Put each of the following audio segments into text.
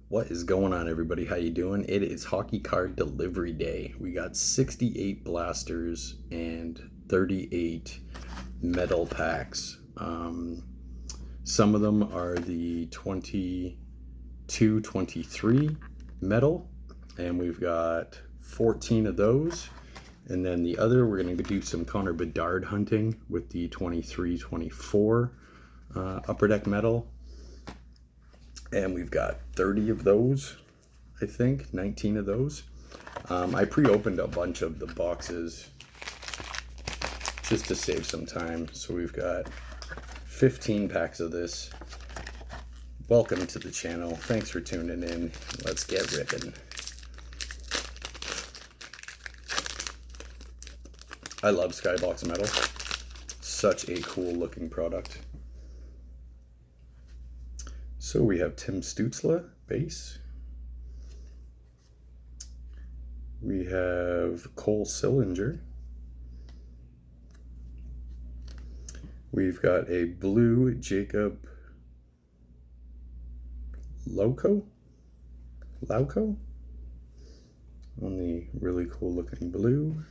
What is going on, everybody? How you doing? It is hockey card delivery day. We got 68 blasters and 38 metal packs. Some of them are the 22-23 metal, and we've got 14 of those. And then the other, we're going to do some Connor Bedard hunting with the 23-24 upper deck metal. And we've got 30 of those, I think, 19 of those. I pre-opened a bunch of the boxes just to save some time. So we've got 15 packs of this. Welcome to the channel. Thanks for tuning in. Let's get ripping. I love Skybox Metal. Such a cool looking product. So we have Tim Stützle, base. We have Cole Sillinger. We've got a blue Jacob Lauko on the really cool looking blue.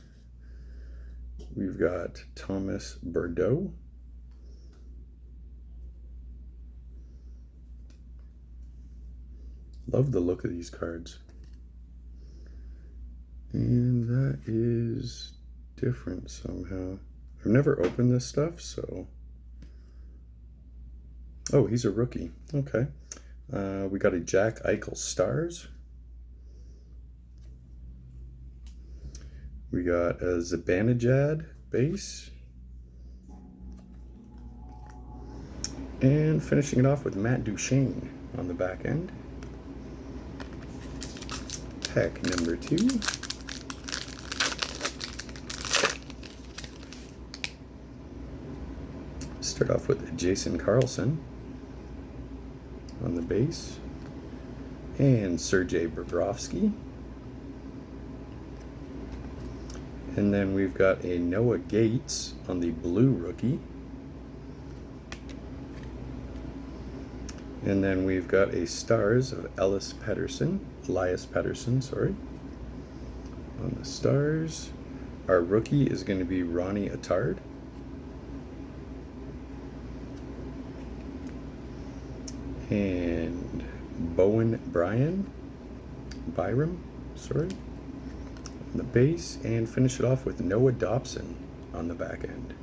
We've got Thomas Bordeaux. Love the look of these cards. And that is different somehow. I've never opened this stuff, so... Oh, he's a rookie. Okay. We got a Jack Eichel Stars. We got a Zibanejad base. And finishing it off with Matt Duchene on the back end. Pack number 2. Start off with Jason Carlson on the base and Sergei Bobrovsky. And then we've got a Noah Gates on the blue rookie. And then we've got a Stars of Elias Pettersson, on the Stars. Our rookie is going to be Ronnie Attard. And Byram, on the base, and finish it off with Noah Dobson on the back end.